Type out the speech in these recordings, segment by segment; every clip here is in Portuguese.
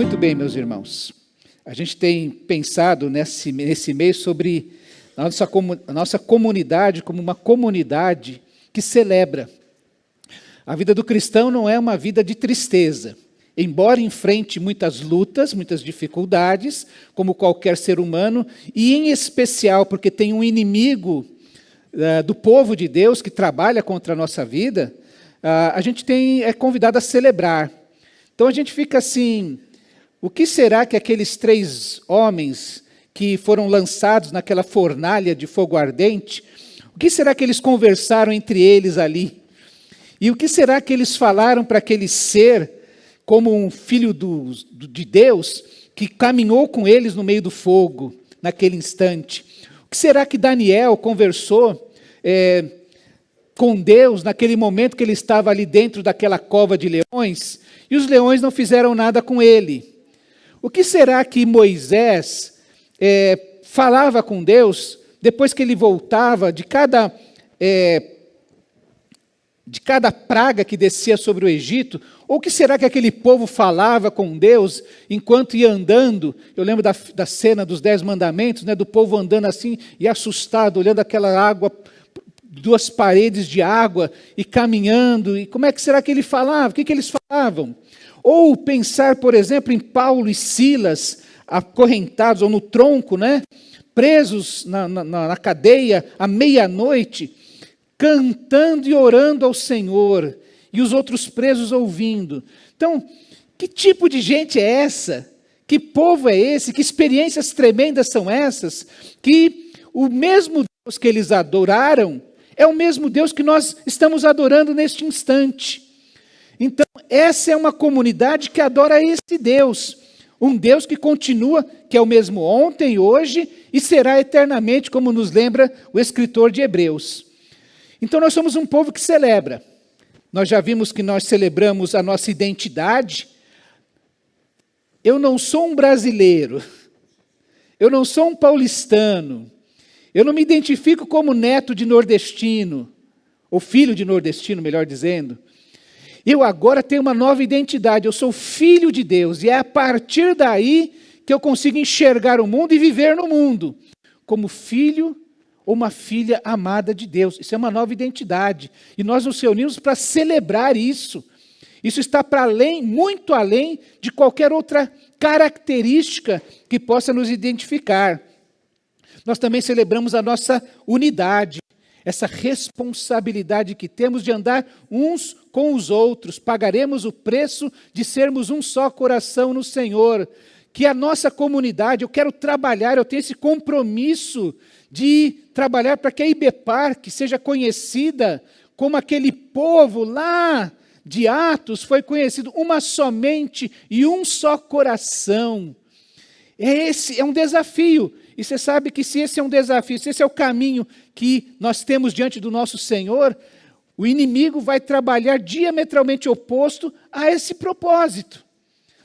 Muito bem, meus irmãos. A gente tem pensado nesse mês sobre a nossa comunidade como uma comunidade que celebra. A vida do cristão não é uma vida de tristeza. Embora enfrente muitas lutas, muitas dificuldades, como qualquer ser humano, e em especial porque tem um inimigo do povo de Deus que trabalha contra a nossa vida, a gente é convidado a celebrar. Então a gente fica assim, o que será que aqueles 3 homens que foram lançados naquela fornalha de fogo ardente, o que será que eles conversaram entre eles ali? E o que será que eles falaram para aquele ser, como um filho de Deus, que caminhou com eles no meio do fogo, naquele instante? O que será que Daniel conversou com Deus naquele momento que ele estava ali dentro daquela cova de leões, e os leões não fizeram nada com ele? O que será que Moisés falava com Deus depois que ele voltava de cada praga que descia sobre o Egito? Ou o que será que aquele povo falava com Deus enquanto ia andando? Eu lembro da cena dos 10 mandamentos, né, do povo andando assim e assustado, olhando aquela água, 2 paredes de água e caminhando. E como é que será que ele falava? O que eles falavam? Ou pensar, por exemplo, em Paulo e Silas, acorrentados, ou no tronco, né, presos na cadeia à meia-noite, cantando e orando ao Senhor, e os outros presos ouvindo. Então, que tipo de gente é essa? Que povo é esse? Que experiências tremendas são essas? Que o mesmo Deus que eles adoraram é o mesmo Deus que nós estamos adorando neste instante. Então, essa é uma comunidade que adora esse Deus, um Deus que continua, que é o mesmo ontem, hoje, e será eternamente, como nos lembra o escritor de Hebreus. Então, nós somos um povo que celebra. Nós já vimos que nós celebramos a nossa identidade. Eu não sou um brasileiro, eu não sou um paulistano, eu não me identifico como neto de nordestino, ou filho de nordestino, melhor dizendo. Eu agora tenho uma nova identidade, eu sou filho de Deus, e é a partir daí que eu consigo enxergar o mundo e viver no mundo, como filho ou uma filha amada de Deus. Isso é uma nova identidade, e nós nos reunimos para celebrar isso. Isso está para além, muito além de qualquer outra característica que possa nos identificar. Nós também celebramos a nossa unidade, essa responsabilidade que temos de andar uns com os outros. Pagaremos o preço de sermos um só coração no Senhor. Que a nossa comunidade, eu quero trabalhar, eu tenho esse compromisso de trabalhar para que a IBPARC seja conhecida como aquele povo lá de Atos foi conhecido, uma só mente e um só coração. Esse é um desafio. E você sabe que se esse é um desafio, se esse é o caminho que nós temos diante do nosso Senhor, o inimigo vai trabalhar diametralmente oposto a esse propósito.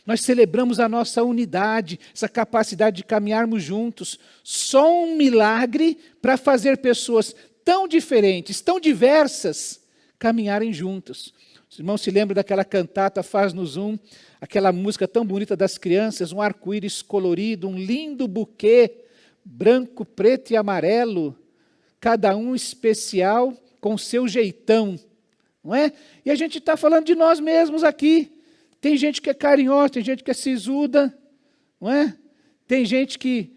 Nós celebramos a nossa unidade, essa capacidade de caminharmos juntos. Só um milagre para fazer pessoas tão diferentes, tão diversas, caminharem juntos. Os irmãos se lembram daquela cantata Faz-nos Um, aquela música tão bonita das crianças, um arco-íris colorido, um lindo buquê, branco, preto e amarelo, cada um especial com seu jeitão, não é? E a gente está falando de nós mesmos aqui. Tem gente que é carinhosa, tem gente que é sisuda, não é? Tem gente que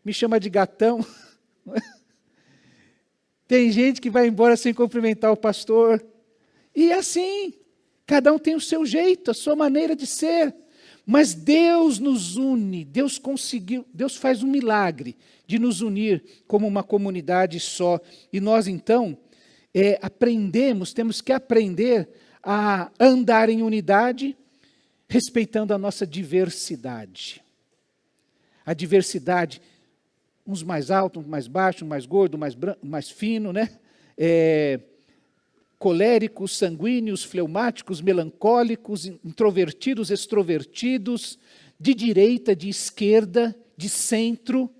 me chama de gatão, não é? Tem gente que vai embora sem cumprimentar o pastor. E assim, cada um tem o seu jeito, a sua maneira de ser. Mas Deus nos une, Deus faz um milagre de nos unir como uma comunidade só. E nós então temos que aprender a andar em unidade, respeitando a nossa diversidade. A diversidade, uns mais altos, uns mais baixos, um mais gordo, um mais branco, um mais fino, né? Coléricos, sanguíneos, fleumáticos, melancólicos, introvertidos, extrovertidos, de direita, de esquerda, de centro.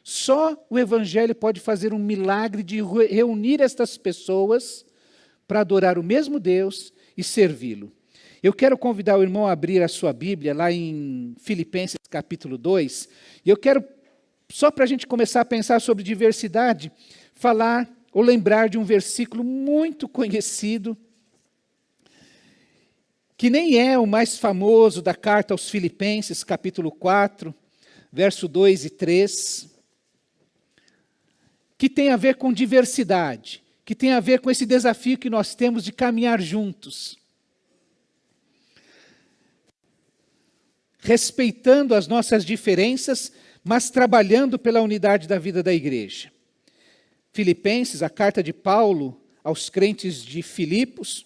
Só o Evangelho pode fazer um milagre de reunir estas pessoas para adorar o mesmo Deus e servi-lo. Eu quero convidar o irmão a abrir a sua Bíblia lá em Filipenses capítulo 2, e eu quero, só para a gente começar a pensar sobre diversidade, falar ou lembrar de um versículo muito conhecido, que nem é o mais famoso da carta aos Filipenses, capítulo 4, verso 2 e 3, que tem a ver com diversidade, que tem a ver com esse desafio que nós temos de caminhar juntos, respeitando as nossas diferenças, mas trabalhando pela unidade da vida da igreja. Filipenses, a carta de Paulo aos crentes de Filipos,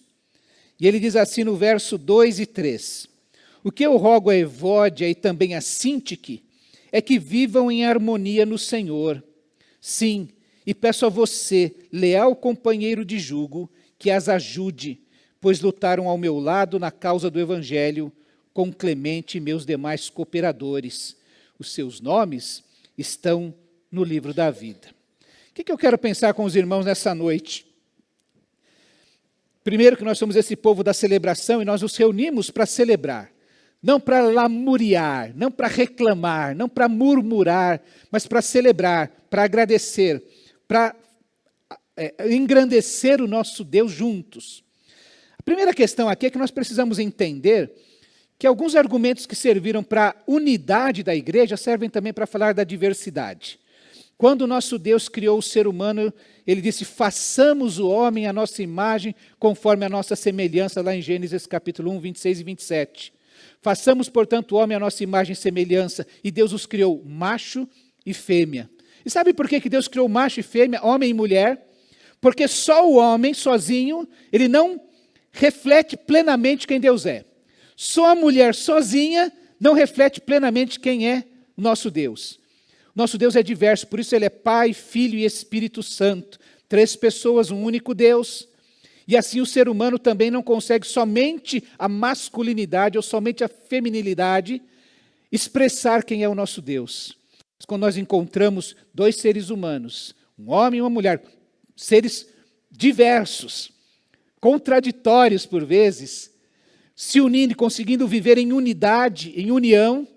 e ele diz assim no verso 2 e 3, o que eu rogo a Evódia e também a Sintique é que vivam em harmonia no Senhor. Sim, e peço a você, leal companheiro de jugo, que as ajude, pois lutaram ao meu lado na causa do Evangelho, com Clemente e meus demais cooperadores. Os seus nomes estão no livro da vida. O que eu quero pensar com os irmãos nessa noite? Primeiro que nós somos esse povo da celebração e nós nos reunimos para celebrar. Não para lamuriar, não para reclamar, não para murmurar, mas para celebrar, para agradecer, para engrandecer o nosso Deus juntos. A primeira questão aqui é que nós precisamos entender que alguns argumentos que serviram para a unidade da igreja servem também para falar da diversidade. Quando o nosso Deus criou o ser humano, ele disse, façamos o homem à nossa imagem, conforme a nossa semelhança, lá em Gênesis capítulo 1, 26 e 27. Façamos, portanto, o homem à nossa imagem e semelhança, e Deus os criou macho e fêmea. E sabe por que Deus criou macho e fêmea, homem e mulher? Porque só o homem, sozinho, ele não reflete plenamente quem Deus é. Só a mulher sozinha não reflete plenamente quem é o nosso Deus. Nosso Deus é diverso, por isso ele é Pai, Filho e Espírito Santo. 3 pessoas, um único Deus. E assim o ser humano também não consegue somente a masculinidade ou somente a feminilidade expressar quem é o nosso Deus. Mas quando nós encontramos 2 seres humanos, um homem e uma mulher, seres diversos, contraditórios por vezes, se unindo e conseguindo viver em unidade, em união,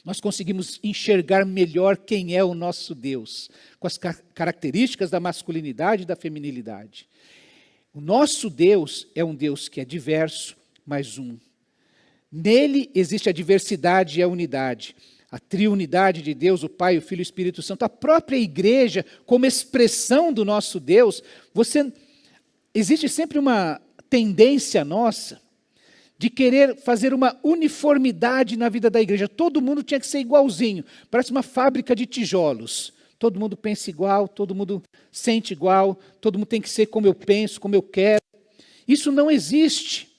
nós conseguimos enxergar melhor quem é o nosso Deus, com as características da masculinidade e da feminilidade. O nosso Deus é um Deus que é diverso, mas um. Nele existe a diversidade e a unidade. A triunidade de Deus, o Pai, o Filho e o Espírito Santo, a própria igreja, como expressão do nosso Deus, existe sempre uma tendência nossa de querer fazer uma uniformidade na vida da igreja. Todo mundo tinha que ser igualzinho, parece uma fábrica de tijolos. Todo mundo pensa igual, todo mundo sente igual, todo mundo tem que ser como eu penso, como eu quero. Isso não existe.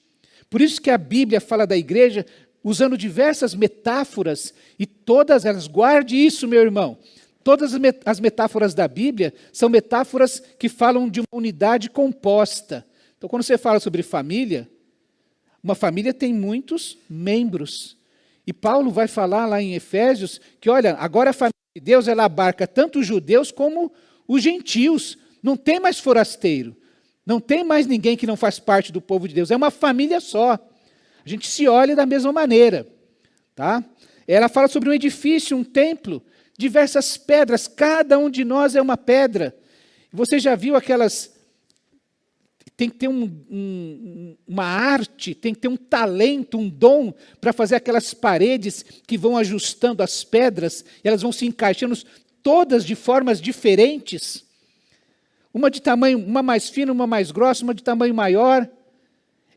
Por isso que a Bíblia fala da igreja usando diversas metáforas, e todas elas, guarde isso, meu irmão, todas as metáforas da Bíblia são metáforas que falam de uma unidade composta. Então, quando você fala sobre família, uma família tem muitos membros. E Paulo vai falar lá em Efésios que, olha, agora a família de Deus, ela abarca tanto os judeus como os gentios. Não tem mais forasteiro. Não tem mais ninguém que não faz parte do povo de Deus. É uma família só. A gente se olha da mesma maneira. Tá? Ela fala sobre um edifício, um templo, diversas pedras. Cada um de nós é uma pedra. Você já viu aquelas... Tem que ter uma arte, tem que ter um talento, um dom para fazer aquelas paredes que vão ajustando as pedras, e elas vão se encaixando todas de formas diferentes. Uma de tamanho, uma mais fina, uma mais grossa, uma de tamanho maior.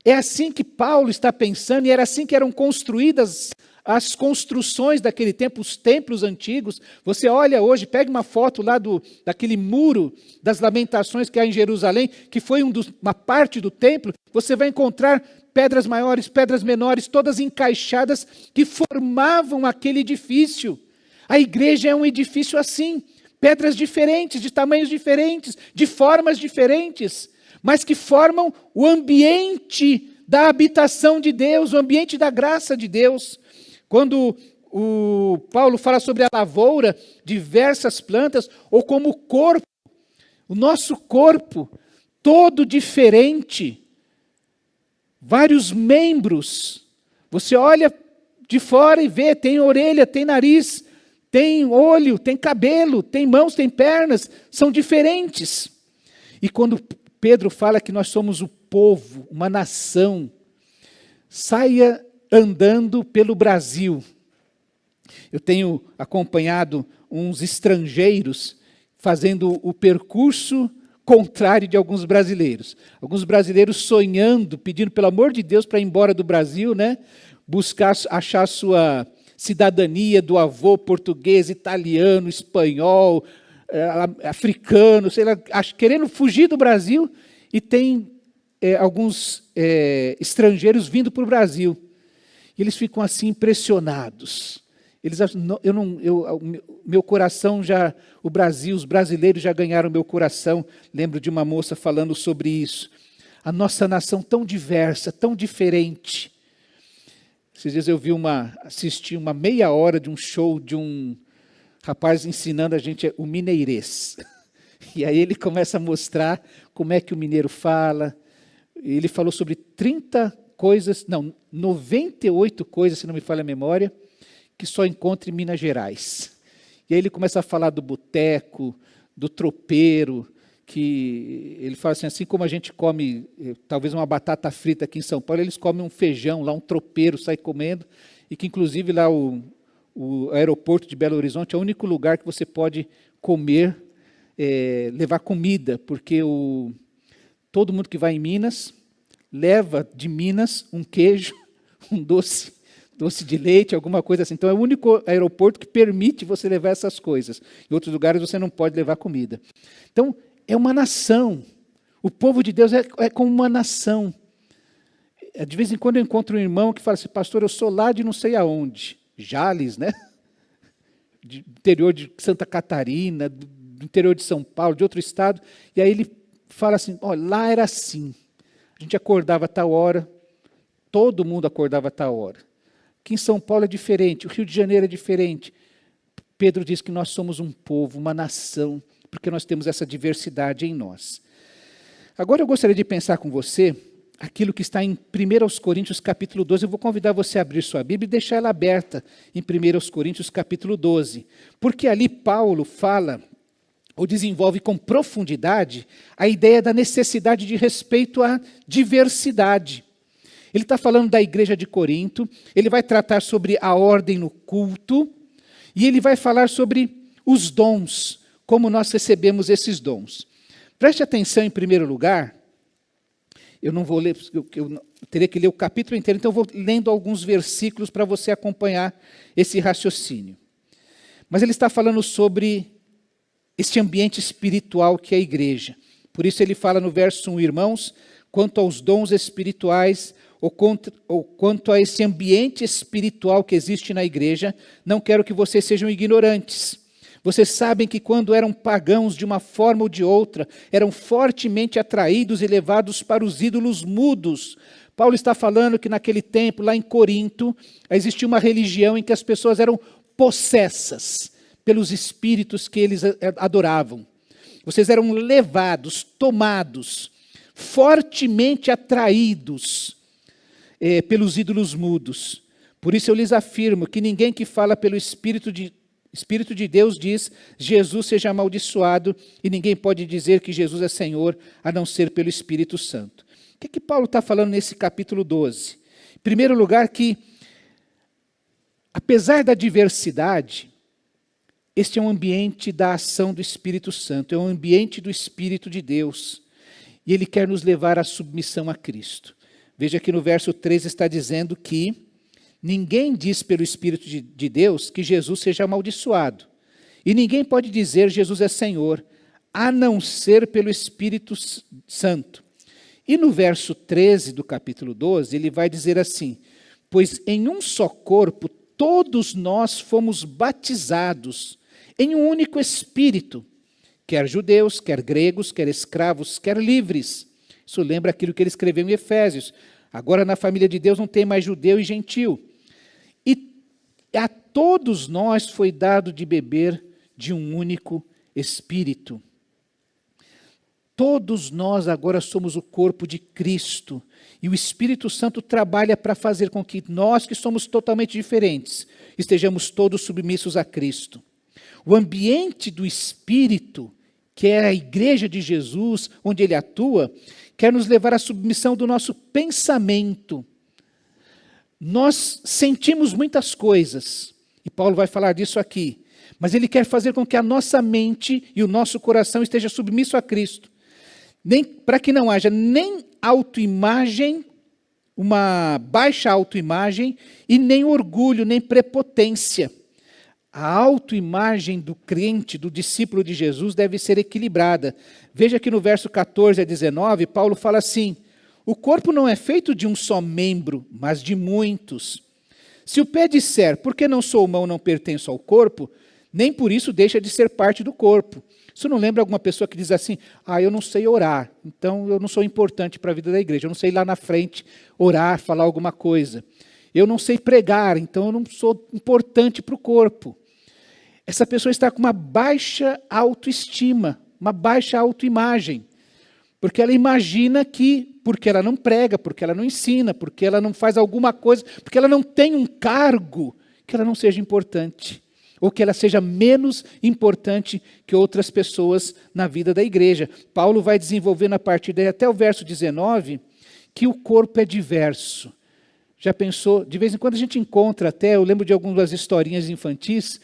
É assim que Paulo está pensando, e era assim que eram construídas as construções daquele tempo, os templos antigos. Você olha hoje, pega uma foto lá daquele muro das lamentações que há em Jerusalém, que foi uma parte do templo, você vai encontrar pedras maiores, pedras menores, todas encaixadas, que formavam aquele edifício. A igreja é um edifício assim, pedras diferentes, de tamanhos diferentes, de formas diferentes, mas que formam o ambiente da habitação de Deus, o ambiente da graça de Deus. Quando o Paulo fala sobre a lavoura, diversas plantas, ou como o corpo, o nosso corpo, todo diferente, vários membros. Você olha de fora e vê, tem orelha, tem nariz, tem olho, tem cabelo, tem mãos, tem pernas, são diferentes. E quando Pedro fala que nós somos o povo, uma nação, saia andando pelo Brasil. Eu tenho acompanhado uns estrangeiros fazendo o percurso contrário de alguns brasileiros. Alguns brasileiros sonhando, pedindo pelo amor de Deus para ir embora do Brasil, né? Buscar, achar sua cidadania do avô português, italiano, espanhol, africano, sei lá, querendo fugir do Brasil, e tem alguns estrangeiros vindo para o Brasil. E eles ficam assim impressionados. Eles acham, meu coração já, o Brasil, os brasileiros já ganharam meu coração. Lembro de uma moça falando sobre isso. A nossa nação tão diversa, tão diferente. Esses dias eu assisti uma meia hora de um show de um rapaz ensinando a gente o mineirês. E aí ele começa a mostrar como é que o mineiro fala. Ele falou sobre 98 coisas, se não me falha a memória, que só encontra em Minas Gerais. E aí ele começa a falar do boteco, do tropeiro, que ele fala assim como a gente come talvez uma batata frita aqui em São Paulo, eles comem um feijão lá, um tropeiro sai comendo, e que inclusive lá o aeroporto de Belo Horizonte é o único lugar que você pode comer, levar comida, porque todo mundo que vai em Minas leva de Minas um queijo, um doce de leite, alguma coisa assim. Então é o único aeroporto que permite você levar essas coisas. Em outros lugares você não pode levar comida. Então é uma nação. O povo de Deus é como uma nação. De vez em quando eu encontro um irmão que fala assim, pastor, eu sou lá de não sei aonde. Jales, né? Do interior de Santa Catarina, do interior de São Paulo, de outro estado. E aí ele fala assim, olha, lá era assim. A gente acordava a tal hora, todo mundo acordava a tal hora. Aqui em São Paulo é diferente, o Rio de Janeiro é diferente. Pedro diz que nós somos um povo, uma nação, porque nós temos essa diversidade em nós. Agora eu gostaria de pensar com você aquilo que está em 1 Coríntios capítulo 12. Eu vou convidar você a abrir sua Bíblia e deixar ela aberta em 1 Coríntios capítulo 12. Porque ali Paulo fala, ou desenvolve com profundidade, a ideia da necessidade de respeito à diversidade. Ele está falando da igreja de Corinto, ele vai tratar sobre a ordem no culto, e ele vai falar sobre os dons, como nós recebemos esses dons. Preste atenção em primeiro lugar, eu não vou ler, eu teria que ler o capítulo inteiro, então eu vou lendo alguns versículos para você acompanhar esse raciocínio. Mas ele está falando sobre este ambiente espiritual que é a igreja. Por isso ele fala no verso 1, irmãos, quanto aos dons espirituais, ou quanto a esse ambiente espiritual que existe na igreja, não quero que vocês sejam ignorantes. Vocês sabem que quando eram pagãos de uma forma ou de outra, eram fortemente atraídos e levados para os ídolos mudos. Paulo está falando que naquele tempo, lá em Corinto, existia uma religião em que as pessoas eram possessas pelos espíritos que eles adoravam. Vocês eram levados, tomados, fortemente atraídos pelos ídolos mudos. Por isso eu lhes afirmo que ninguém que fala pelo Espírito de Deus diz, Jesus seja amaldiçoado, e ninguém pode dizer que Jesus é Senhor, a não ser pelo Espírito Santo. O que Paulo está falando nesse capítulo 12? Em primeiro lugar que, apesar da diversidade, este é um ambiente da ação do Espírito Santo, é um ambiente do Espírito de Deus, e ele quer nos levar à submissão a Cristo. Veja que no verso 13 está dizendo que ninguém diz pelo Espírito de Deus que Jesus seja amaldiçoado. E ninguém pode dizer Jesus é Senhor, a não ser pelo Espírito Santo. E no verso 13 do capítulo 12, ele vai dizer assim, pois em um só corpo todos nós fomos batizados, em um único Espírito, quer judeus, quer gregos, quer escravos, quer livres. Isso lembra aquilo que ele escreveu em Efésios. Agora na família de Deus não tem mais judeu e gentil. E a todos nós foi dado de beber de um único Espírito. todos nós agora somos o corpo de Cristo. E o Espírito Santo trabalha para fazer com que nós, que somos totalmente diferentes, estejamos todos submissos a Cristo. O ambiente do Espírito, que é a igreja de Jesus, onde ele atua, quer nos levar à submissão do nosso pensamento. Nós sentimos muitas coisas, e Paulo vai falar disso aqui, mas ele quer fazer com que a nossa mente e o nosso coração esteja submisso a Cristo, para que não haja nem autoimagem, uma baixa autoimagem, e nem orgulho, nem prepotência. A autoimagem do crente, do discípulo de Jesus, deve ser equilibrada. Veja que no verso 14 a 19, Paulo fala assim: o corpo não é feito de um só membro, mas de muitos. Se o pé disser, porque não sou mão, não pertenço ao corpo, nem por isso deixa de ser parte do corpo. Isso não lembra alguma pessoa que diz assim: eu não sei orar, então eu não sou importante para a vida da igreja, eu não sei ir lá na frente orar, falar alguma coisa. Eu não sei pregar, então eu não sou importante para o corpo. Essa pessoa está com uma baixa autoestima, uma baixa autoimagem, porque ela imagina que, porque ela não prega, porque ela não ensina, porque ela não faz alguma coisa, porque ela não tem um cargo, que ela não seja importante, ou que ela seja menos importante que outras pessoas na vida da igreja. Paulo vai desenvolvendo a partir daí até o verso 19, que o corpo é diverso. Já pensou? De vez em quando a gente encontra até, eu lembro de algumas historinhas infantis,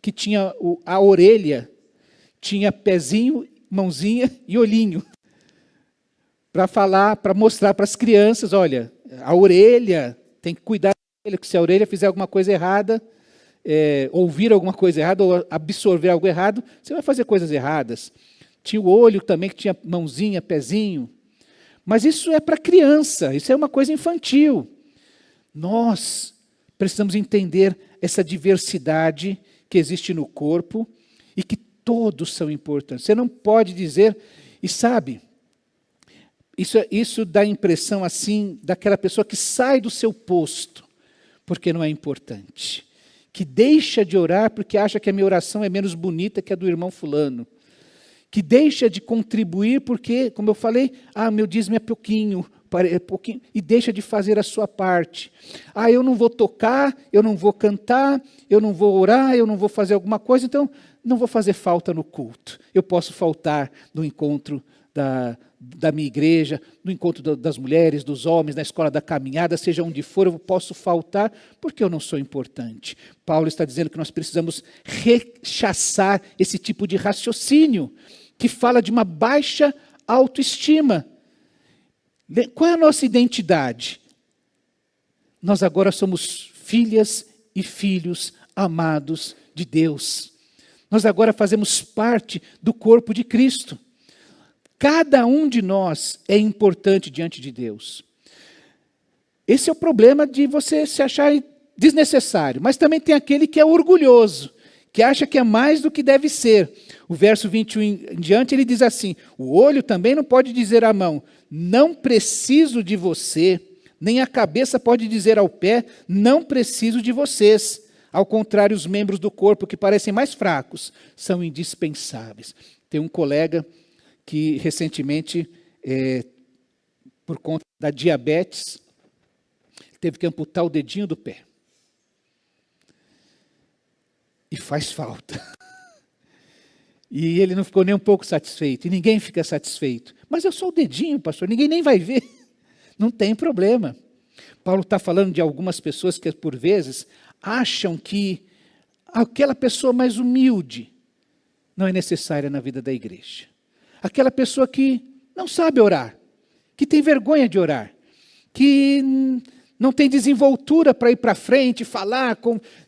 que tinha a orelha, tinha pezinho, mãozinha e olhinho. Para falar, para mostrar para as crianças, olha, a orelha, tem que cuidar dele, que se a orelha fizer alguma coisa errada, ouvir alguma coisa errada, ou absorver algo errado, você vai fazer coisas erradas. Tinha o olho também, que tinha mãozinha, pezinho. Mas isso é para criança, isso é uma coisa infantil. Nós precisamos entender essa diversidade que existe no corpo e que todos são importantes. Você não pode dizer, e sabe, isso dá a impressão assim, daquela pessoa que sai do seu posto, porque não é importante. Que deixa de orar porque acha que a minha oração é menos bonita que a do irmão fulano. Que deixa de contribuir porque, como eu falei, meu dízimo é pouquinho, e deixa de fazer a sua parte. Eu não vou tocar, eu não vou cantar, eu não vou orar, eu não vou fazer alguma coisa, então não vou fazer falta no culto. Eu posso faltar no encontro da minha igreja, no encontro das mulheres, dos homens, na escola da caminhada, seja onde for, eu posso faltar porque eu não sou importante. Paulo está dizendo que nós precisamos rechaçar esse tipo de raciocínio, que fala de uma baixa autoestima. Qual é a nossa identidade? Nós agora somos filhas e filhos amados de Deus. Nós agora fazemos parte do corpo de Cristo. Cada um de nós é importante diante de Deus. Esse é o problema de você se achar desnecessário. Mas também tem aquele que é orgulhoso, que acha que é mais do que deve ser. O verso 21 em diante, ele diz assim: o olho também não pode dizer à mão, não preciso de você, nem a cabeça pode dizer ao pé, não preciso de vocês. Ao contrário, os membros do corpo que parecem mais fracos são indispensáveis. Tem um colega que recentemente, por conta da diabetes, teve que amputar o dedinho do pé. E faz falta. E ele não ficou nem um pouco satisfeito, e ninguém fica satisfeito. Mas é só o dedinho, pastor, ninguém nem vai ver. Não tem problema. Paulo está falando de algumas pessoas que, por vezes, acham que aquela pessoa mais humilde não é necessária na vida da igreja. Aquela pessoa que não sabe orar, que tem vergonha de orar, que não tem desenvoltura para ir para frente, falar,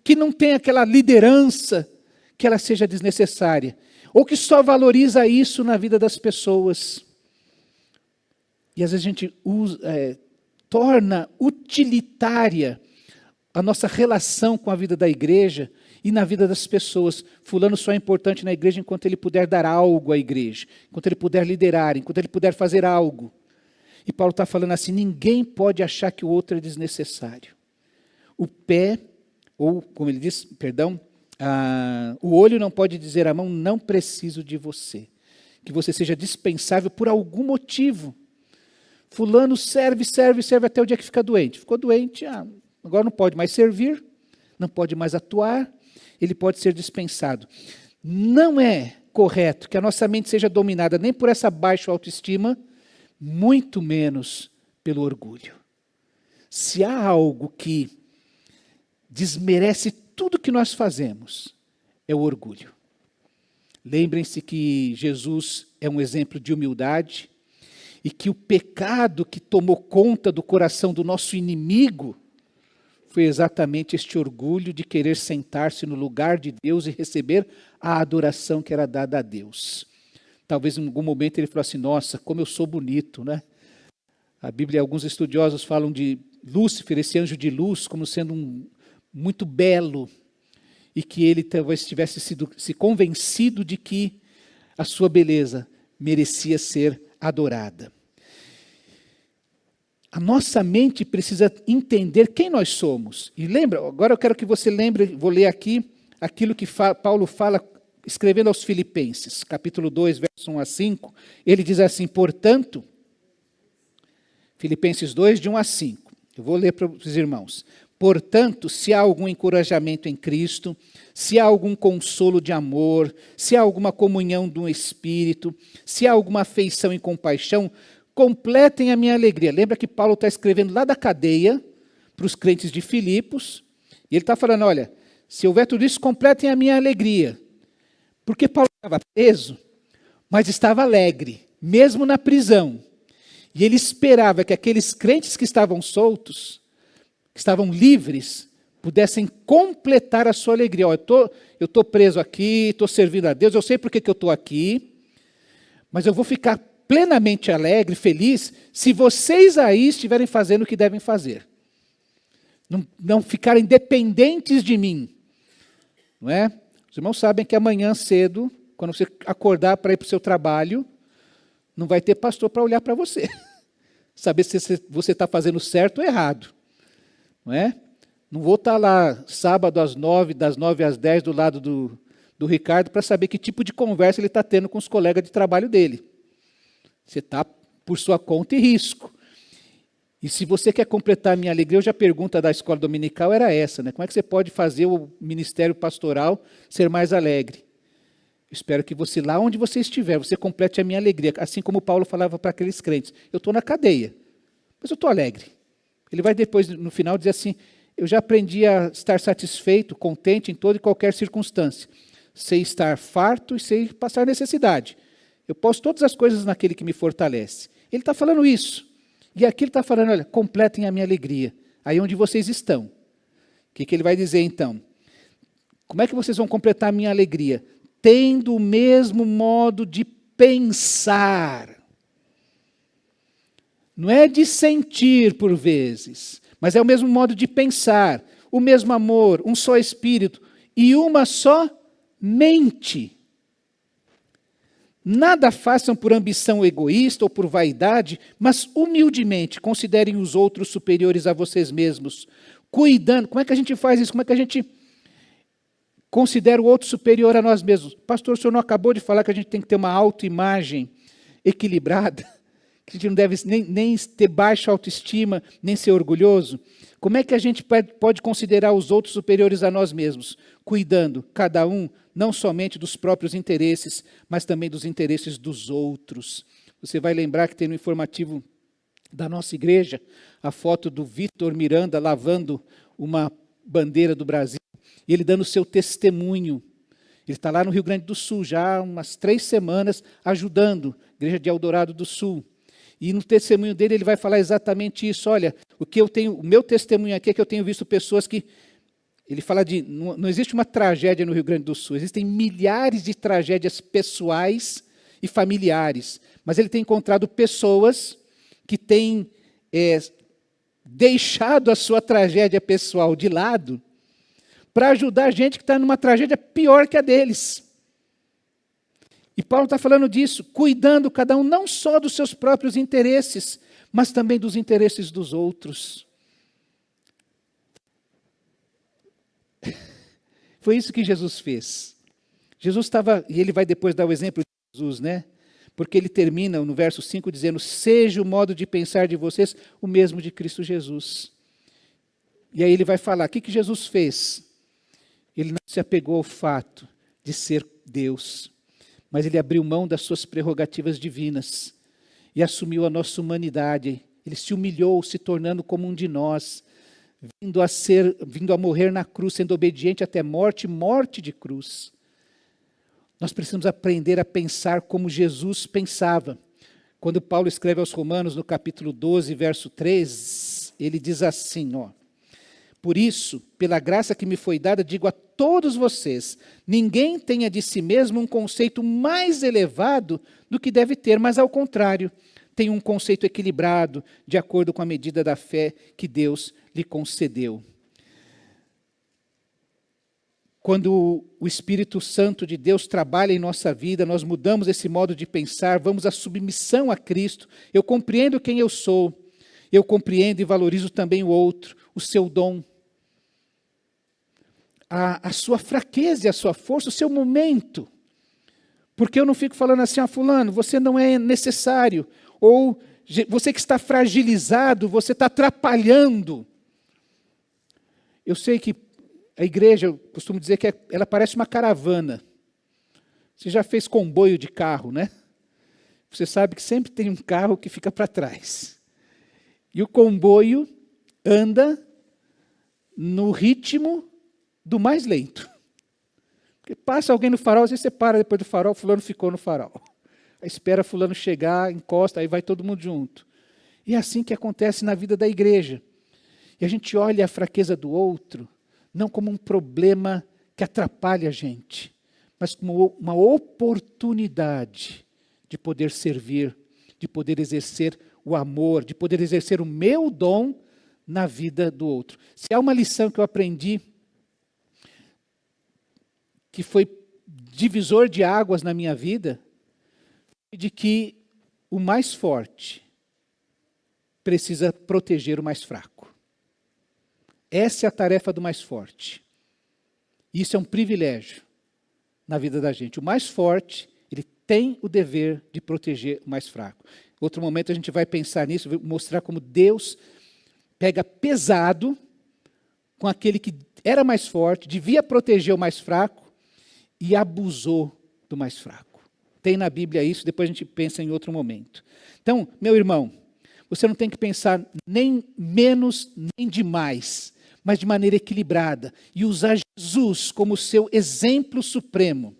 que não tem aquela liderança, que ela seja desnecessária. Ou que só valoriza isso na vida das pessoas. E às vezes a gente torna utilitária a nossa relação com a vida da igreja e na vida das pessoas. Fulano só é importante na igreja enquanto ele puder dar algo à igreja, enquanto ele puder liderar, enquanto ele puder fazer algo. E Paulo está falando assim, ninguém pode achar que o outro é desnecessário. O pé, ou como ele diz, o olho não pode dizer à mão, não preciso de você. que você seja dispensável por algum motivo. Fulano serve até o dia que fica doente. Ficou doente, agora não pode mais servir, não pode mais atuar, ele pode ser dispensado. Não é correto que a nossa mente seja dominada nem por essa baixa autoestima, muito menos pelo orgulho. Se há algo que desmerece tudo que nós fazemos, é o orgulho. Lembrem-se que Jesus é um exemplo de humildade e que o pecado que tomou conta do coração do nosso inimigo foi exatamente este orgulho de querer sentar-se no lugar de Deus e receber a adoração que era dada a Deus. Talvez em algum momento ele falou assim, nossa, como eu sou bonito, né? A Bíblia, alguns estudiosos falam de Lúcifer, esse anjo de luz, como sendo muito belo, e que ele talvez tivesse se convencido de que a sua beleza merecia ser adorada. A nossa mente precisa entender quem nós somos. E lembra, agora eu quero que você lembre, vou ler aqui, aquilo que Paulo fala, escrevendo aos Filipenses, capítulo 2, verso 1 a 5, ele diz assim, portanto, Filipenses 2, de 1 a 5, eu vou ler para os irmãos. Portanto, se há algum encorajamento em Cristo, se há algum consolo de amor, se há alguma comunhão do Espírito, se há alguma afeição e compaixão, completem a minha alegria. Lembra que Paulo está escrevendo lá da cadeia, para os crentes de Filipos, e ele está falando, olha, se houver tudo isso, completem a minha alegria. Porque Paulo estava preso, mas estava alegre, mesmo na prisão. E ele esperava que aqueles crentes que estavam soltos, que estavam livres, pudessem completar a sua alegria. Ó, eu estou preso aqui, estou servindo a Deus, eu sei por que eu estou aqui, mas eu vou ficar plenamente alegre, feliz, se vocês aí estiverem fazendo o que devem fazer. Não ficarem dependentes de mim. Não é? Os irmãos sabem que amanhã cedo, quando você acordar para ir para o seu trabalho, não vai ter pastor para olhar para você. Saber se você está fazendo certo ou errado. Não é? Não vou estar lá sábado às 9, das 9 às 10 do lado do Ricardo para saber que tipo de conversa ele está tendo com os colegas de trabalho dele. Você está por sua conta e risco. E se você quer completar a minha alegria, hoje a pergunta da escola dominical era essa, né? Como é que você pode fazer o ministério pastoral ser mais alegre? Espero que você, lá onde você estiver, você complete a minha alegria. Assim como Paulo falava para aqueles crentes. Eu estou na cadeia, mas eu estou alegre. Ele vai depois, no final, dizer assim, eu já aprendi a estar satisfeito, contente em toda e qualquer circunstância. Sei estar farto e sei passar necessidade. Eu posso todas as coisas naquele que me fortalece. Ele está falando isso. E aqui ele está falando, olha, completem a minha alegria. Aí onde vocês estão. O que ele vai dizer então? Como é que vocês vão completar a minha alegria? Tendo o mesmo modo de pensar. Não é de sentir por vezes, mas é o mesmo modo de pensar. O mesmo amor, um só espírito e uma só mente. Nada façam por ambição egoísta ou por vaidade, mas humildemente considerem os outros superiores a vocês mesmos, cuidando. Como é que a gente faz isso? Como é que a gente considera o outro superior a nós mesmos? Pastor, o senhor não acabou de falar que a gente tem que ter uma autoimagem equilibrada? Que a gente não deve nem ter baixa autoestima, nem ser orgulhoso? Como é que a gente pode considerar os outros superiores a nós mesmos? Cuidando, cada um, não somente dos próprios interesses, mas também dos interesses dos outros. Você vai lembrar que tem no informativo da nossa igreja a foto do Vitor Miranda lavando uma bandeira do Brasil, e ele dando o seu testemunho. Ele está lá no Rio Grande do Sul, já há umas 3 semanas, ajudando a igreja de Eldorado do Sul. E no testemunho dele ele vai falar exatamente isso. Olha, o meu testemunho aqui é que eu tenho visto pessoas que... Ele fala de... Não existe uma tragédia no Rio Grande do Sul. Existem milhares de tragédias pessoais e familiares. Mas ele tem encontrado pessoas que têm deixado a sua tragédia pessoal de lado para ajudar a gente que está numa tragédia pior que a deles. E Paulo está falando disso, cuidando cada um não só dos seus próprios interesses, mas também dos interesses dos outros. Foi isso que Jesus fez. Jesus estava, e ele vai depois dar o exemplo de Jesus, né? Porque ele termina no verso 5 dizendo: seja o modo de pensar de vocês o mesmo de Cristo Jesus. E aí ele vai falar, o que Jesus fez? Ele não se apegou ao fato de ser Deus, mas ele abriu mão das suas prerrogativas divinas e assumiu a nossa humanidade. Ele se humilhou, se tornando como um de nós, vindo a morrer na cruz, sendo obediente até morte, morte de cruz. Nós precisamos aprender a pensar como Jesus pensava. Quando Paulo escreve aos Romanos, no capítulo 12, verso 3, ele diz assim, por isso, pela graça que me foi dada, digo a todos vocês, ninguém tenha de si mesmo um conceito mais elevado do que deve ter, mas ao contrário, tenha um conceito equilibrado, de acordo com a medida da fé que Deus lhe concedeu. Quando o Espírito Santo de Deus trabalha em nossa vida, nós mudamos esse modo de pensar, vamos à submissão a Cristo. Eu compreendo quem eu sou, eu compreendo e valorizo também o outro, o seu dom, a sua fraqueza e a sua força, o seu momento. Porque eu não fico falando assim, fulano, você não é necessário, ou você que está fragilizado, você está atrapalhando. Eu sei que a igreja, eu costumo dizer que ela parece uma caravana. Você já fez comboio de carro, né? Você sabe que sempre tem um carro que fica para trás. E o comboio anda no ritmo do mais lento. Porque passa alguém no farol, às vezes você para depois do farol, fulano ficou no farol. Aí espera fulano chegar, encosta, aí vai todo mundo junto. E é assim que acontece na vida da igreja. E a gente olha a fraqueza do outro, não como um problema que atrapalha a gente, mas como uma oportunidade de poder servir, de poder exercer o amor, de poder exercer o meu dom na vida do outro. Se há uma lição que eu aprendi, que foi divisor de águas na minha vida, de que o mais forte precisa proteger o mais fraco. Essa é a tarefa do mais forte. Isso é um privilégio na vida da gente. O mais forte, ele tem o dever de proteger o mais fraco. Outro momento a gente vai pensar nisso, mostrar como Deus pega pesado com aquele que era mais forte, devia proteger o mais fraco e abusou do mais fraco. Tem na Bíblia isso, depois a gente pensa em outro momento. Então, meu irmão, você não tem que pensar nem menos nem demais, mas de maneira equilibrada, e usar Jesus como seu exemplo supremo.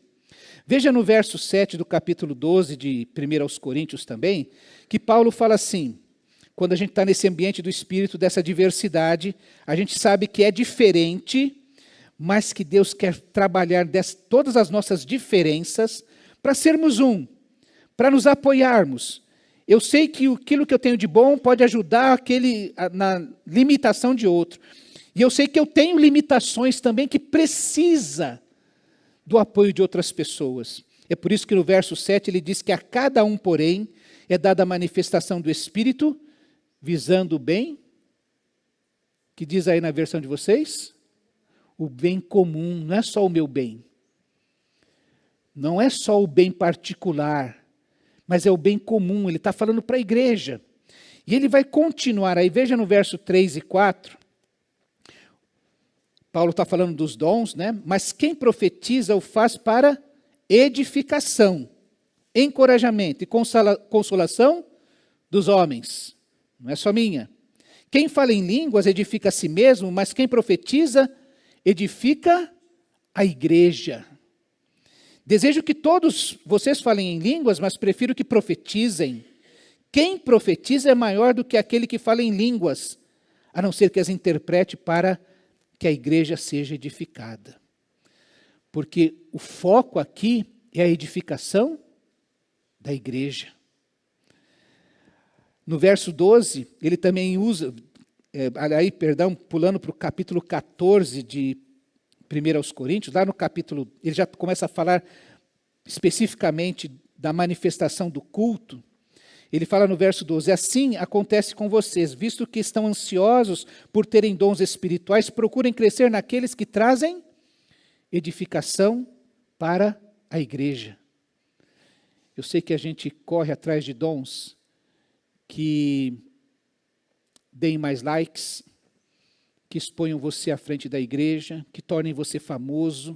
Veja no verso 7 do capítulo 12 de 1 aos Coríntios também, que Paulo fala assim, quando a gente está nesse ambiente do Espírito, dessa diversidade, a gente sabe que é diferente, mas que Deus quer trabalhar todas as nossas diferenças para sermos um, para nos apoiarmos. Eu sei que aquilo que eu tenho de bom pode ajudar na limitação de outro. E eu sei que eu tenho limitações também que precisa do apoio de outras pessoas. É por isso que no verso 7 ele diz que a cada um, porém, é dada a manifestação do Espírito, visando o bem, que diz aí na versão de vocês, o bem comum, não é só o meu bem. Não é só o bem particular, mas é o bem comum, ele está falando para a igreja. E ele vai continuar aí, veja no verso 3 e 4, Paulo está falando dos dons, né? Mas quem profetiza o faz para edificação, encorajamento e consolação dos homens. Não é só minha. Quem fala em línguas edifica a si mesmo, mas quem profetiza edifica a igreja. Desejo que todos vocês falem em línguas, mas prefiro que profetizem. Quem profetiza é maior do que aquele que fala em línguas, a não ser que as interprete para que a igreja seja edificada. Porque o foco aqui é a edificação da igreja. No verso 12, ele também usa, pulando para o capítulo 14 de 1 aos Coríntios, lá no capítulo, ele já começa a falar especificamente da manifestação do culto. Ele fala no verso 12, assim acontece com vocês, visto que estão ansiosos por terem dons espirituais, procurem crescer naqueles que trazem edificação para a igreja. Eu sei que a gente corre atrás de dons que deem mais likes, que exponham você à frente da igreja, que tornem você famoso.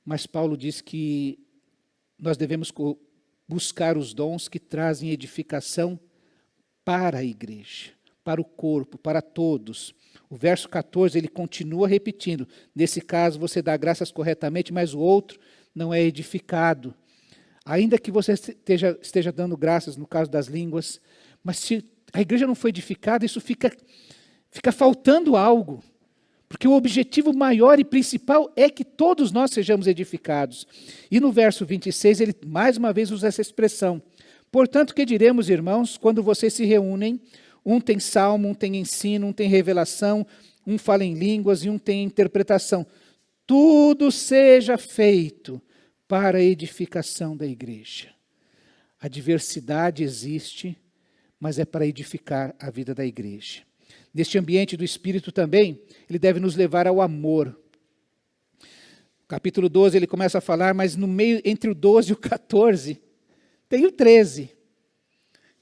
Mas Paulo diz que nós devemos buscar os dons que trazem edificação para a igreja, para o corpo, para todos. O verso 14, ele continua repetindo, nesse caso você dá graças corretamente, mas o outro não é edificado. Ainda que você esteja dando graças no caso das línguas, mas se a igreja não foi edificada, isso fica faltando algo. Porque o objetivo maior e principal é que todos nós sejamos edificados. E no verso 26, ele mais uma vez usa essa expressão. Portanto, que diremos, irmãos, quando vocês se reúnem, um tem salmo, um tem ensino, um tem revelação, um fala em línguas e um tem interpretação. Tudo seja feito para a edificação da igreja. A diversidade existe, mas é para edificar a vida da igreja. Neste ambiente do Espírito também, ele deve nos levar ao amor. Capítulo 12, ele começa a falar, mas no meio, entre o 12 e o 14, tem o 13.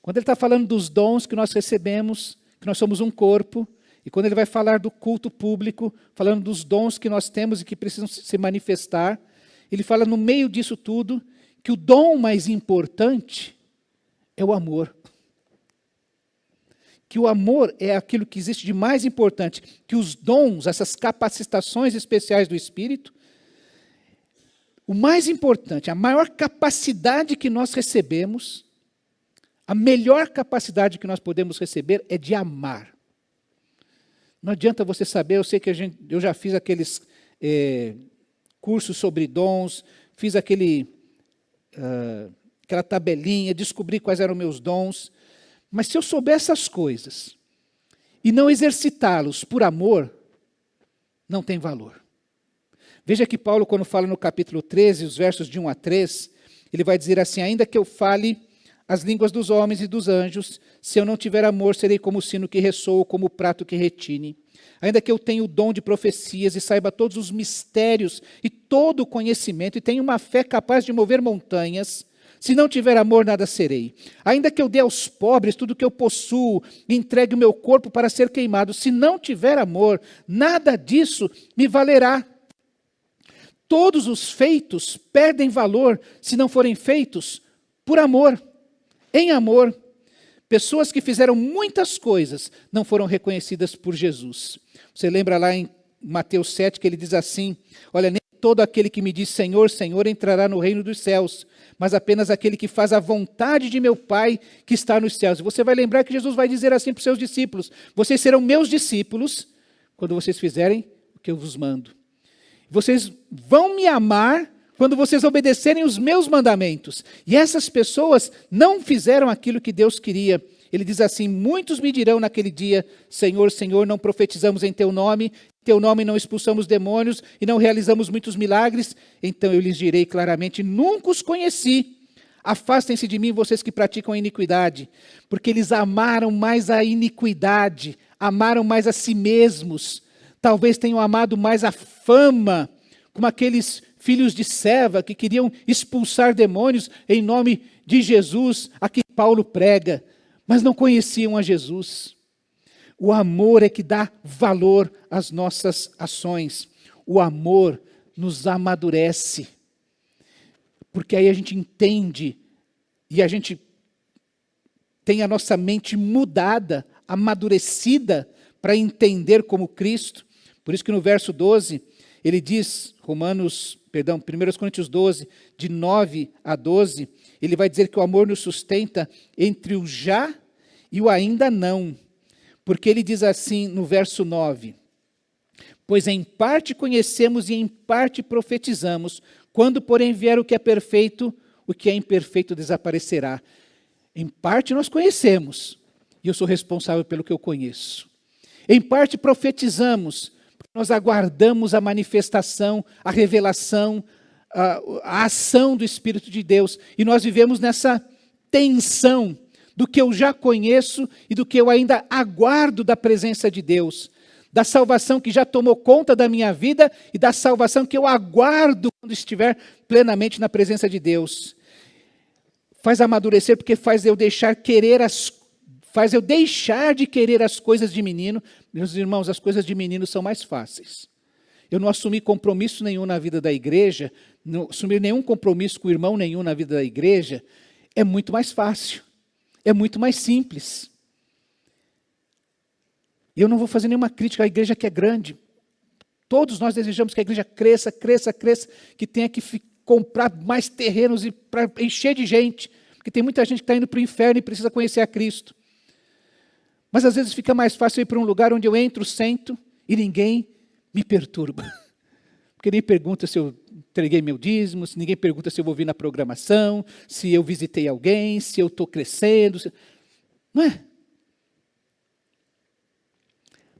Quando ele está falando dos dons que nós recebemos, que nós somos um corpo, e quando ele vai falar do culto público, falando dos dons que nós temos e que precisam se manifestar, ele fala no meio disso tudo, que o dom mais importante é o amor. Que o amor é aquilo que existe de mais importante, que os dons, essas capacitações especiais do Espírito, o mais importante, a maior capacidade que nós recebemos, a melhor capacidade que nós podemos receber é de amar. Não adianta você saber, eu sei que eu já fiz aqueles cursos sobre dons, fiz aquela tabelinha, descobri quais eram meus dons. Mas se eu souber essas coisas e não exercitá-los por amor, não tem valor. Veja que Paulo, quando fala no capítulo 13, os versos de 1 a 3, ele vai dizer assim, ainda que eu fale as línguas dos homens e dos anjos, se eu não tiver amor, serei como o sino que ressoa, como o prato que retine. Ainda que eu tenha o dom de profecias e saiba todos os mistérios e todo o conhecimento e tenha uma fé capaz de mover montanhas, se não tiver amor, nada serei. Ainda que eu dê aos pobres tudo o que eu possuo e entregue o meu corpo para ser queimado, se não tiver amor, nada disso me valerá. Todos os feitos perdem valor se não forem feitos por amor. Em amor, pessoas que fizeram muitas coisas não foram reconhecidas por Jesus. Você lembra lá em Mateus 7 que ele diz assim, olha, nem todo aquele que me diz Senhor, Senhor entrará no reino dos céus, mas apenas aquele que faz a vontade de meu Pai que está nos céus. E você vai lembrar que Jesus vai dizer assim para os seus discípulos, vocês serão meus discípulos quando vocês fizerem o que eu vos mando. Vocês vão me amar quando vocês obedecerem os meus mandamentos. E essas pessoas não fizeram aquilo que Deus queria. Ele diz assim, muitos me dirão naquele dia, Senhor, Senhor, não profetizamos em teu nome não expulsamos demônios e não realizamos muitos milagres. Então eu lhes direi claramente, nunca os conheci. Afastem-se de mim, vocês que praticam a iniquidade, porque eles amaram mais a iniquidade, amaram mais a si mesmos, talvez tenham amado mais a fama, como aqueles filhos de Seva que queriam expulsar demônios em nome de Jesus, a quem Paulo prega, mas não conheciam a Jesus. O amor é que dá valor às nossas ações. O amor nos amadurece. Porque aí a gente entende e a gente tem a nossa mente mudada, amadurecida para entender como Cristo. Por isso que no verso 12, ele diz, 1 Coríntios 12, de 9 a 12, ele vai dizer que o amor nos sustenta entre o já e o ainda não. Porque ele diz assim no verso 9, pois em parte conhecemos e em parte profetizamos, quando porém vier o que é perfeito, o que é imperfeito desaparecerá. Em parte nós conhecemos, e eu sou responsável pelo que eu conheço. Em parte profetizamos, nós aguardamos a manifestação, a revelação, a ação do Espírito de Deus, e nós vivemos nessa tensão do que eu já conheço e do que eu ainda aguardo da presença de Deus, da salvação que já tomou conta da minha vida e da salvação que eu aguardo quando estiver plenamente na presença de Deus. faz amadurecer porque faz eu deixar de querer as coisas de menino. Meus irmãos, as coisas de menino são mais fáceis. Eu não assumi compromisso nenhum na vida da igreja, não assumir nenhum compromisso com irmão nenhum na vida da igreja, é muito mais fácil, é muito mais simples. Eu não vou fazer nenhuma crítica à igreja que é grande. Todos nós desejamos que a igreja cresça, que tenha que comprar mais terrenos para encher de gente, porque tem muita gente que está indo para o inferno e precisa conhecer a Cristo. Mas às vezes fica mais fácil ir para um lugar onde eu entro, sento e ninguém me perturba. Porque ninguém pergunta se eu entreguei meu dízimo, ninguém pergunta se eu vou vir na programação, se eu visitei alguém, se eu estou crescendo. Não é?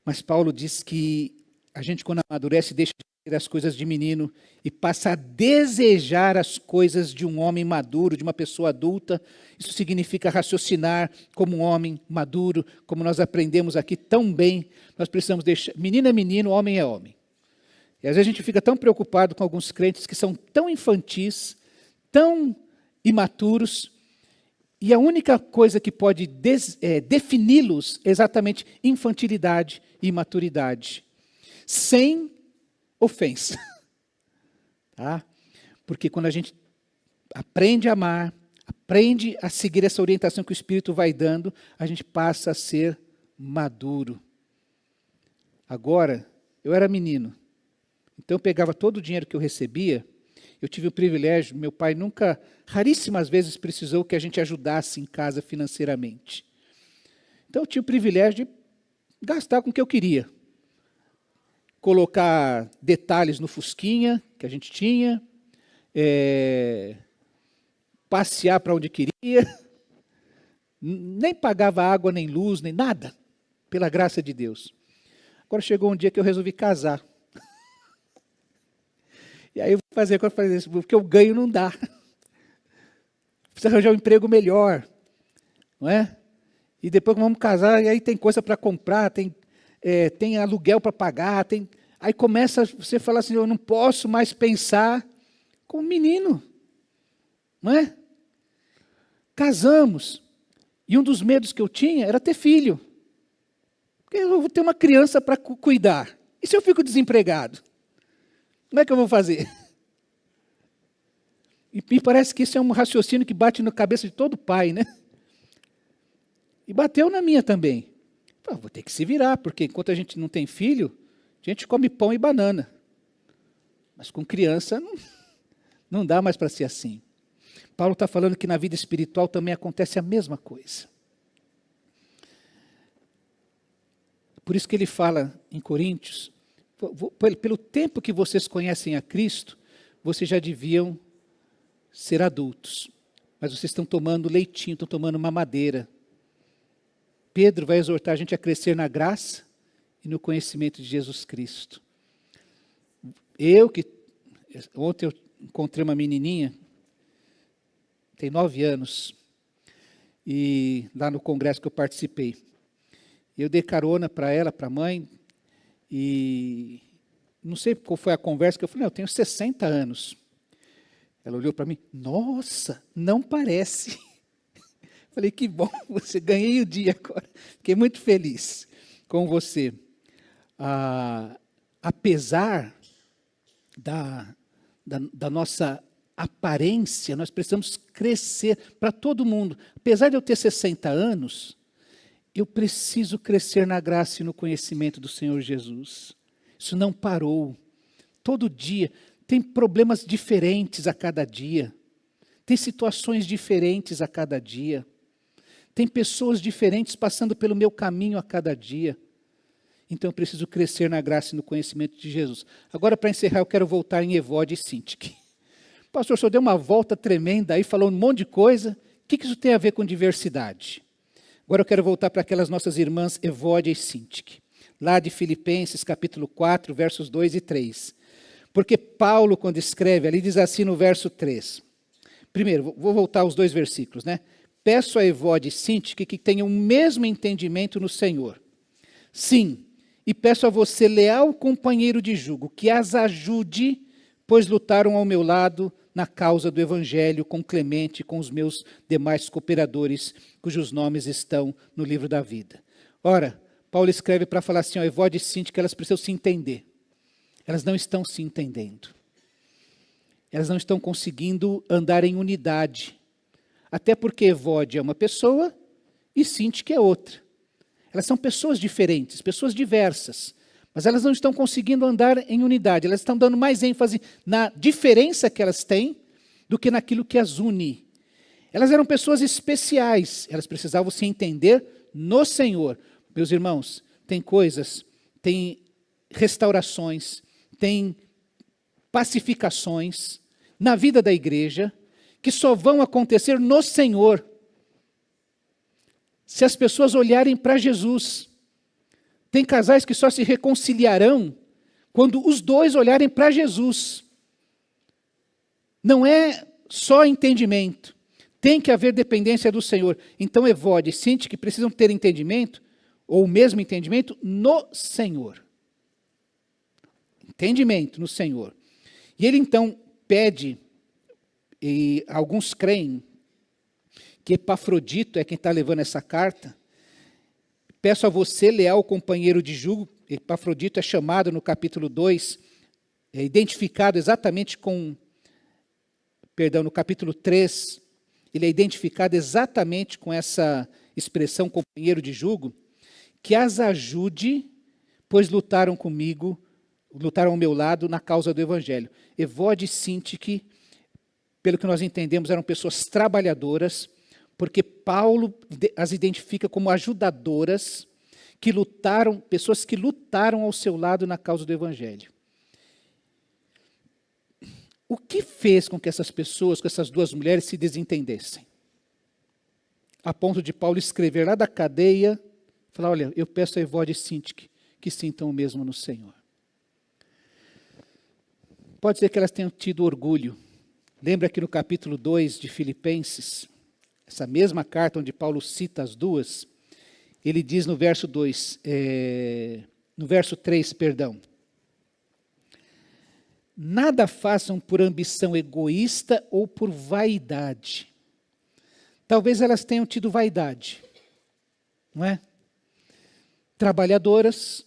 Mas Paulo diz que a gente, quando amadurece, deixa de ter as coisas de menino e passa a desejar as coisas de um homem maduro, de uma pessoa adulta. Isso significa raciocinar como um homem maduro, como nós aprendemos aqui tão bem. Nós precisamos deixar, menino é menino, homem é homem. E às vezes a gente fica tão preocupado com alguns crentes que são tão infantis, tão imaturos, e a única coisa que pode defini-los é exatamente infantilidade e imaturidade, sem ofensa. Tá? Porque quando a gente aprende a amar, aprende a seguir essa orientação que o Espírito vai dando, a gente passa a ser maduro. Agora, eu era menino, então eu pegava todo o dinheiro que eu recebia. Eu tive o privilégio, meu pai nunca, raríssimas vezes precisou que a gente ajudasse em casa financeiramente. Então eu tinha o privilégio de gastar com o que eu queria. Colocar detalhes no Fusquinha que a gente tinha, passear para onde queria, nem pagava água, nem luz, nem nada, pela graça de Deus. Agora chegou um dia que eu resolvi casar. E aí eu vou fazer isso, porque o ganho não dá. Precisa arranjar um emprego melhor, não é? E depois que vamos casar, e aí tem coisa para comprar, tem aluguel para pagar, aí começa você a falar assim, eu não posso mais pensar como menino, não é? Casamos, e um dos medos que eu tinha era ter filho. Porque eu vou ter uma criança para cuidar. E se eu fico desempregado? Como é que eu vou fazer? E me parece que isso é um raciocínio que bate na cabeça de todo pai, né? E bateu na minha também. Vou ter que se virar, porque enquanto a gente não tem filho, a gente come pão e banana. Mas com criança não dá mais para ser assim. Paulo está falando que na vida espiritual também acontece a mesma coisa. Por isso que ele fala em Coríntios, pelo tempo que vocês conhecem a Cristo, vocês já deviam ser adultos. Mas vocês estão tomando leitinho, estão tomando mamadeira. Pedro vai exortar a gente a crescer na graça e no conhecimento de Jesus Cristo. Ontem eu encontrei uma menininha, tem 9 anos, e lá no congresso que eu participei. Eu dei carona para ela, para a mãe, e não sei qual foi a conversa, que eu falei, eu tenho 60 anos. Ela olhou para mim, nossa, não parece. Falei, que bom, você ganhei o dia agora. Fiquei muito feliz com você. Apesar da nossa aparência, nós precisamos crescer para todo mundo. Apesar de eu ter 60 anos, eu preciso crescer na graça e no conhecimento do Senhor Jesus. Isso não parou. Todo dia tem problemas diferentes a cada dia. Tem situações diferentes a cada dia. Tem pessoas diferentes passando pelo meu caminho a cada dia. Então eu preciso crescer na graça e no conhecimento de Jesus. Agora, para encerrar, eu quero voltar em Evódia e Sintique. Pastor, o senhor deu uma volta tremenda aí, falou um monte de coisa. O que isso tem a ver com diversidade? Agora eu quero voltar para aquelas nossas irmãs Evódia e Sintique. Lá de Filipenses, capítulo 4, versos 2 e 3. Porque Paulo, quando escreve ali, diz assim no verso 3. Primeiro, vou voltar aos 2 versículos, né? Peço a Evódia e Sintique que tenham o mesmo entendimento no Senhor. Sim, e peço a você, leal companheiro de jugo, que as ajude, pois lutaram ao meu lado na causa do Evangelho com Clemente e com os meus demais cooperadores, cujos nomes estão no livro da vida. Ora, Paulo escreve para falar assim, Evódia e Síntique, que elas precisam se entender. Elas não estão se entendendo. Elas não estão conseguindo andar em unidade. Até porque Evódia é uma pessoa e Síntique é outra. Elas são pessoas diferentes, pessoas diversas. Mas elas não estão conseguindo andar em unidade. Elas estão dando mais ênfase na diferença que elas têm do que naquilo que as une. Elas eram pessoas especiais. Elas precisavam se entender no Senhor. Meus irmãos, tem coisas, tem restaurações, tem pacificações na vida da igreja que só vão acontecer no Senhor. Se as pessoas olharem para Jesus. Tem casais que só se reconciliarão quando os dois olharem para Jesus. Não é só entendimento. Tem que haver dependência do Senhor. Então, Evódia e Síntique precisam ter entendimento, ou o mesmo entendimento, no Senhor. Entendimento no Senhor. E ele então pede, e alguns creem, que Epafrodito é quem está levando essa carta. Peço a você, leal companheiro de jugo, Epafrodito é chamado no capítulo 2, é identificado exatamente no capítulo 3, ele é identificado exatamente com essa expressão companheiro de jugo, que as ajude, pois lutaram comigo, lutaram ao meu lado na causa do Evangelho. Evódia e Síntique, pelo que nós entendemos, eram pessoas trabalhadoras, porque Paulo as identifica como ajudadoras, que lutaram, pessoas que lutaram ao seu lado na causa do Evangelho. O que fez com que essas pessoas, com essas duas mulheres, se desentendessem? A ponto de Paulo escrever lá da cadeia, falar, olha, eu peço a Evódia e Síntique que sintam o mesmo no Senhor. Pode ser que elas tenham tido orgulho. Lembra que no capítulo 2 de Filipenses, essa mesma carta onde Paulo cita as duas, ele diz no verso 3, nada façam por ambição egoísta ou por vaidade. Talvez elas tenham tido vaidade, não é? Trabalhadoras.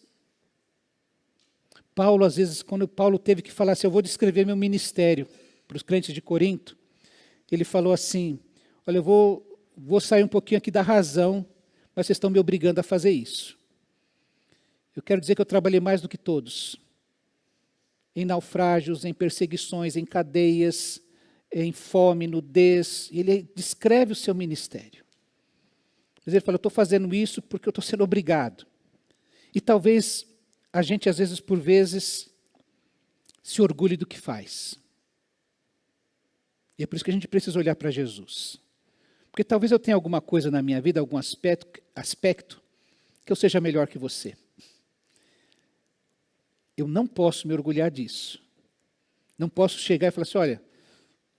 Paulo, às vezes, quando Paulo teve que falar assim, eu vou descrever meu ministério para os crentes de Corinto, ele falou assim, olha, eu vou sair um pouquinho aqui da razão, mas vocês estão me obrigando a fazer isso. Eu quero dizer que eu trabalhei mais do que todos. Em naufrágios, em perseguições, em cadeias, em fome, nudez. E ele descreve o seu ministério. Mas ele fala, eu estou fazendo isso porque eu estou sendo obrigado. E talvez a gente, às vezes, por vezes, se orgulhe do que faz. E é por isso que a gente precisa olhar para Jesus. Porque talvez eu tenha alguma coisa na minha vida, algum aspecto que eu seja melhor que você. Eu não posso me orgulhar disso. Não posso chegar e falar assim, olha,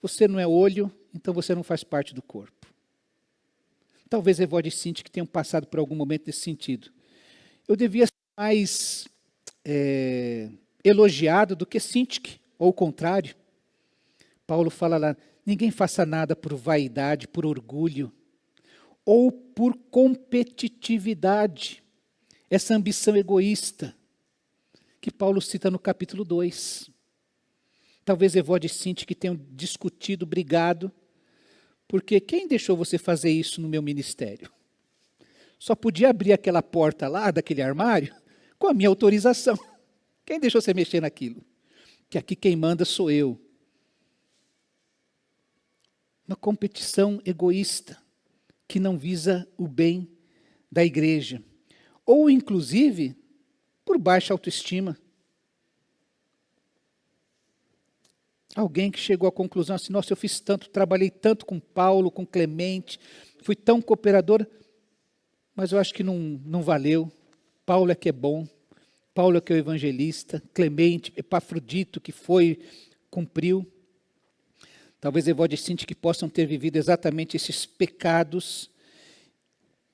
você não é olho, então você não faz parte do corpo. Talvez Evódia e Síntique tenham passado por algum momento desse sentido. Eu devia ser mais elogiado do que Síntique, ou o contrário. Paulo fala lá, ninguém faça nada por vaidade, por orgulho, ou por competitividade. Essa ambição egoísta, que Paulo cita no capítulo 2. Talvez Evódia e Síntique tenham discutido, brigado, porque quem deixou você fazer isso no meu ministério? Só podia abrir aquela porta lá, daquele armário, com a minha autorização. Quem deixou você mexer naquilo? Que aqui quem manda sou eu. Uma competição egoísta, que não visa o bem da igreja. Ou, inclusive, por baixa autoestima. Alguém que chegou à conclusão assim, nossa, eu fiz tanto, trabalhei tanto com Paulo, com Clemente, fui tão cooperador, mas eu acho que não valeu. Paulo é que é bom, Paulo é que é o evangelista, Clemente, Epafrodito que foi, cumpriu. Talvez Evódia e Síntique que possam ter vivido exatamente esses pecados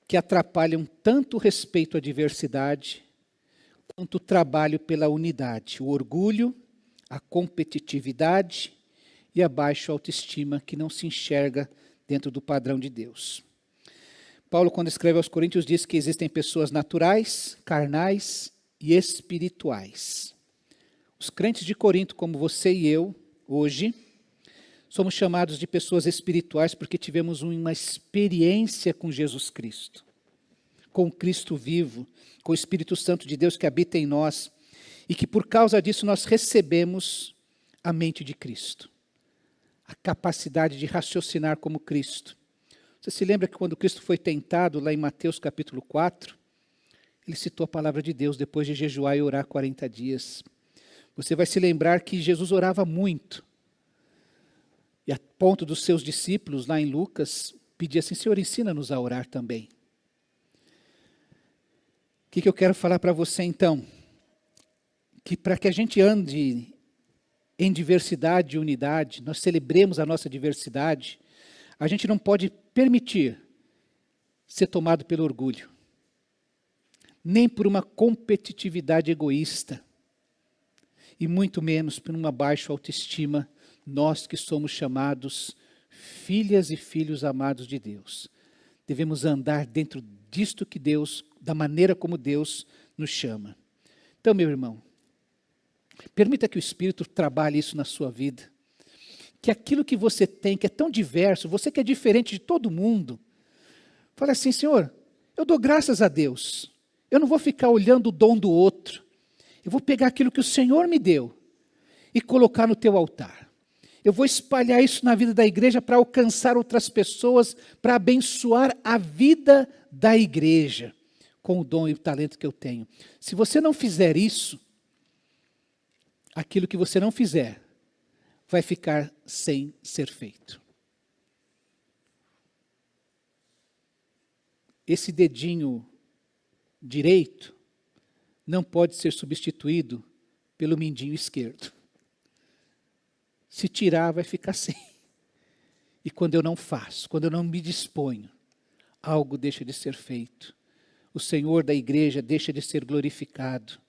que atrapalham tanto o respeito à diversidade, quanto o trabalho pela unidade, o orgulho, a competitividade e a baixa autoestima que não se enxerga dentro do padrão de Deus. Paulo, quando escreve aos Coríntios, diz que existem pessoas naturais, carnais e espirituais. Os crentes de Corinto, como você e eu, hoje, somos chamados de pessoas espirituais porque tivemos uma experiência com Jesus Cristo, com o Cristo vivo, com o Espírito Santo de Deus que habita em nós, e que por causa disso nós recebemos a mente de Cristo, a capacidade de raciocinar como Cristo. Você se lembra que quando Cristo foi tentado, lá em Mateus capítulo 4, ele citou a palavra de Deus depois de jejuar e orar 40 dias. Você vai se lembrar que Jesus orava muito, e a ponto dos seus discípulos, lá em Lucas, pedir assim: Senhor, ensina-nos a orar também. O que eu quero falar para você então? Que para que a gente ande em diversidade e unidade, nós celebremos a nossa diversidade, a gente não pode permitir ser tomado pelo orgulho, nem por uma competitividade egoísta, e muito menos por uma baixa autoestima, nós que somos chamados filhas e filhos amados de Deus. Devemos andar dentro disto que Deus, da maneira como Deus nos chama. Então, meu irmão, permita que o Espírito trabalhe isso na sua vida. Que aquilo que você tem, que é tão diverso, você que é diferente de todo mundo, fala assim: Senhor, eu dou graças a Deus. Eu não vou ficar olhando o dom do outro. Eu vou pegar aquilo que o Senhor me deu e colocar no teu altar. Eu vou espalhar isso na vida da igreja para alcançar outras pessoas, para abençoar a vida da igreja com o dom e o talento que eu tenho. Se você não fizer isso, aquilo que você não fizer vai ficar sem ser feito. Esse dedinho direito não pode ser substituído pelo mindinho esquerdo. Se tirar, vai ficar sem. E quando eu não faço, quando eu não me disponho, algo deixa de ser feito. O Senhor da igreja deixa de ser glorificado.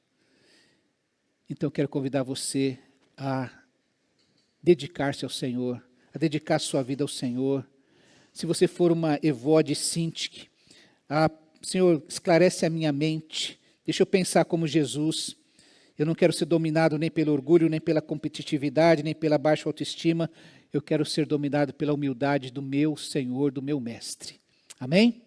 Então eu quero convidar você a dedicar-se ao Senhor, a dedicar a sua vida ao Senhor. Se você for uma Evode Sintik, Senhor, esclarece a minha mente, deixa eu pensar como Jesus. Eu não quero ser dominado nem pelo orgulho, nem pela competitividade, nem pela baixa autoestima. Eu quero ser dominado pela humildade do meu Senhor, do meu Mestre. Amém?